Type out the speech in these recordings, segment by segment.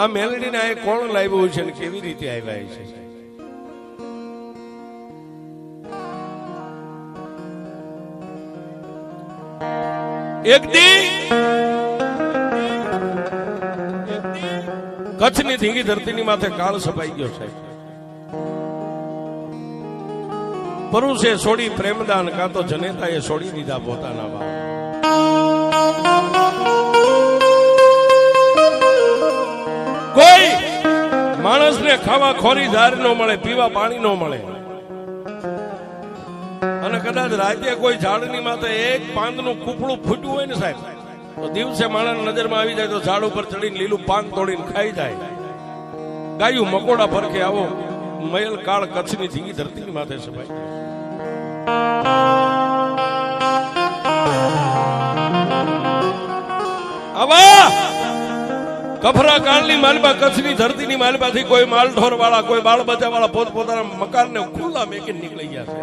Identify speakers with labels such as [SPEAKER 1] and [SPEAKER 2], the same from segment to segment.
[SPEAKER 1] આ મેલડીને આ કોણ લાવ્યું છે ને કેવી રીતે આવ્યા છે? એક દી કચ્છની ધીંગી ધરતીની માથે કાળ સપાઈ ગયો છે. પરુષે છોડી પ્રેમદાન, કાં તો જનેતાએ છોડી દીધા પોતાના બાપ. કોઈ માણસને ખાવા ખોરી ધાર ન મળે, પીવા પાણી ન મળે, અને કદાચ રાતે કોઈ ઝાડની માથે એક પાંદનું કૂપડું ફૂટ્યું હોય ને સાહેબ, તો દિવસે માણસ નજરમાં આવી જાય તો ઝાડ ઉપર ચડીને લીલું પાન તોડીને ખાઈ જાય. ગાયું મકોડા ફરકે આવો મયલ કાળ કચ્છની ધીંગી ધરતીની માથે સભાઈ. આવા કફરા કાળની માલબા કચ્છની ધરતીની માલબાથી કોઈ માલઢોર વાળા, કોઈ બાળ બચ્ચા વાળા પોતપોતાના મકાનને ખુલ્લા મેકીને નીકળી ગયા છે.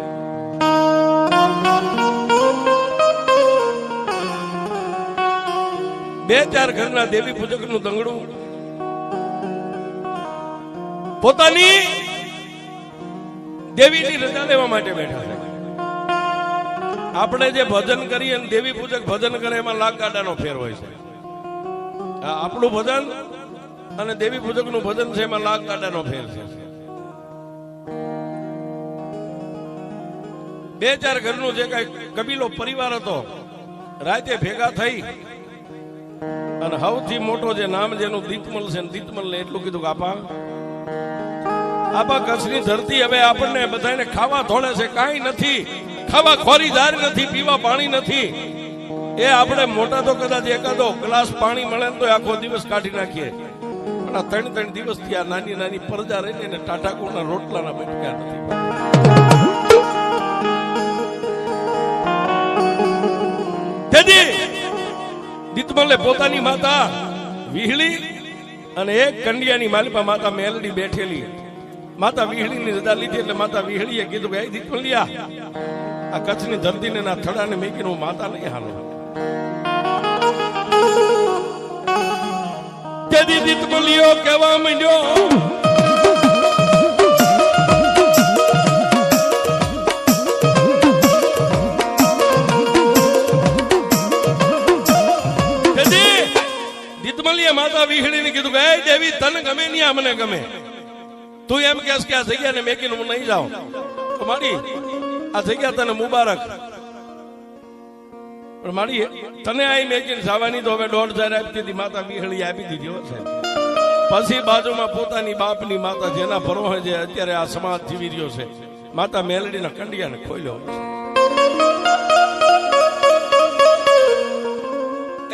[SPEAKER 1] બે ચાર ઘરના દેવી પૂજક નું દંગડું પોતાની દેવીની રજા લેવા માટે બેઠા છે. આપણે જે ભજન કરીએ ને દેવી પૂજક ભજન કરે એમાં લાખ ગાડાનો ફેર હોય છે. આપણું ભજન અને દેવી પૂજક નું ભજન છે એમાં લાખ ગાડાનો ફેર છે. બે ચાર ઘરનું જે કઈ કબીલો પરિવાર હતો રાતે ભેગા થઈ અને સૌથી મોટો જે નામ જેનું દીતમલ છે, દીતમલ ને એટલું કીધું કે આપા કચ્છની ધરતી હવે આપણને બધાને ખાવા થોડે છે, કાંઈ નથી, ખાવા ખોરીદાર નથી, પીવા પાણી નથી. એ આપણે મોટા તો કદાચ એકાદો ગ્લાસ પાણી મળે ને તો આખો દિવસ કાઢી નાખીએ, પણ આ 3 દિવસ થી આ નાની નાની પરજા રહીને એને ટાટાકુના રોટલાના બટક્યા નથી. દીતમલે પોતાની માતા વિહળી અને એક કંડિયાની માલિપા માતા મેલડી બેઠેલી. માતા વિહળીની રજા લીધી એટલે માતા વિહળીએ કીધું કે દીતમલિયા, આ કચ્છની ધરતીને ના થડાને મેકીને હું માતા નહીં હાલો. તેથી દીતમલિયો કહેવા માંડ્યો, માતા વિહળીને કીધું કે એ દેવી તને ગમે નહીં, આ મને ગમે. તું એમ કહેશ કે આ જગ્યાને મેકીને હું નહીં જાઉં તો મારી આ જગ્યા તને મુબારક, પણ મારી તને અહીં મેકીને જવાની તો હવે 1,500 આપી દીધી. માતા વિહળી આપી દીધી હશે. પછી બાજુમાં પોતાની બાપની માતા જેના ભરોહે જે અત્યારે આ સમાજ જીવી રહ્યો છે, માતા મેલડીના કંડિયાને ખોલ્યો.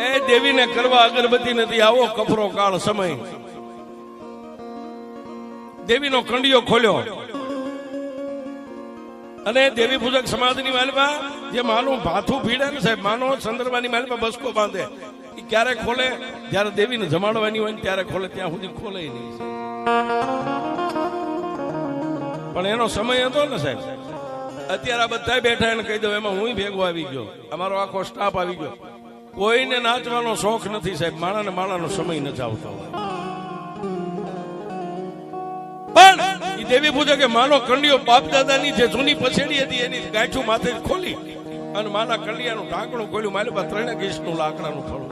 [SPEAKER 1] એ દેવીને કરવા અગરબત્તી નથી, આવો કફરો કાળ સમય. દેવીનો કંડિયો ખોલ્યો અને દેવી પૂજક સમાજની માલમાં જે માનું ભાથું ભીડે ને સાહેબ, માનો ચંદ્રમાની માલમાં બસકો બાંધે, એ ક્યારે ખોલે? જયારે દેવીને જમાડવાની હોય ને ત્યારે ખોલે, ત્યાં સુધી ખોલે નહીં. પણ એનો સમય હતો ને સાહેબ. અત્યારે આ બધા બેઠા એને કહી દઉં, એમાં હું ભેગો આવી ગયો, અમારો આખો સ્ટાફ આવી ગયો. કોઈને નાચવાનો શોખ નથી સાહેબ, માણાને માણાનો સમય નથી આવતો. પણ એ દેવી પૂજે કે માનો કંડિયો બાપ દાદાની જે જૂની પછેડી હતી એની ગાંઠું માથે ખોલી અને માના કંડિયાનું ઢાંકણું ખોલ્યું. મારી પાસે 3 ગીસનું લાકડાનું થોડું.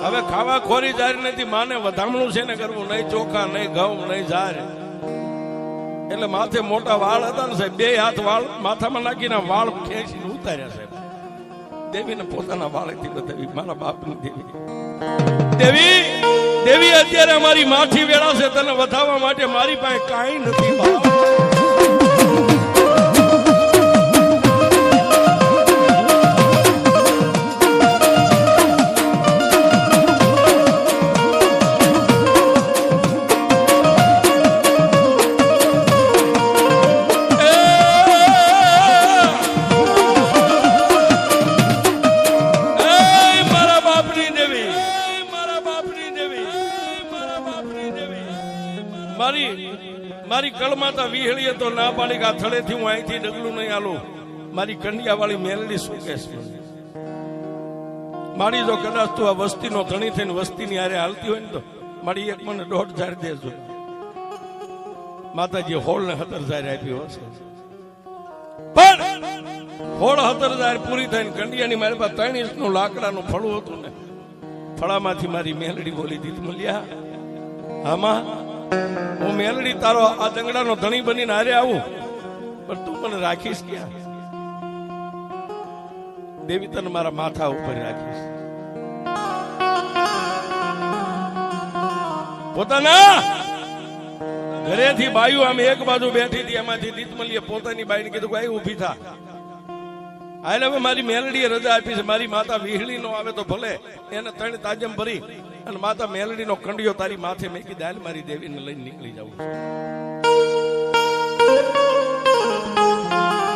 [SPEAKER 1] હવે ખાવા ખોરી જારી નથી, માને વધામણું છે ને કરવું, નહીં ચોખા, નહીં ઘઉં, નહીં ઝાર. એટલે માથે મોટા વાળ હતા ને સાહેબ, 2 હાથ વાળ માથામાં નાખીને વાળ ખેંચીને ઉતાર્યા સાહેબ. દેવીને પોતાના વાળેથી બતાવી, મારા બાપની દેવી. દેવી દેવી અત્યારે અમારી માઠી વેળા છે, તને વધાવવા માટે મારી પાસે કાંઈ નથી બાપ. મારી કળમાતા વિહળીએ તો ના પાડી કે આ થડેથી હું અહીંથી ડગલું નહીં આલું. મારી કંડિયા વાળી મેલડી શું કહેશે? મારી જો કદાચ તું આ વસ્તીનો ધણી થઈને વસ્તીની હારે હાલતી હોય ને તો મારી એક મને 1.5 દેજો. માતાજી 16,000 આપ્યું હશે, પણ 16,000 પૂરી થઈને કંડિયાની મારી પાસે 3 ઇંચનું લાકડાનું ફળું હતું ને, ફળામાંથી મારી મેલડી બોલી દીધી, મળ્યા આમાં હું મેલડી તારો આ દંગડાનો ધણી બનીને હારે આવું, પણ તું મને રાખીશ ક્યાં? દેવી તને મારા માથા ઉપર રાખીશ. પોતાના ઘરેથી બાયું આમ એક બાજુ બેઠી હતી, એમાંથી દીતમલીએ પોતાની બાઈને કીધું કે ઊભી થા, હાલે હવે મારી મેલડીએ રજા આપી છે, મારી માતા વિહળી નો આવે તો ભલે, એને 3 તાજમ ભરી અને માતા મેલડી નો કંડિયો તારી માથે મેકી દાલ મારી દેવીને લઈને નીકળી જવું છે.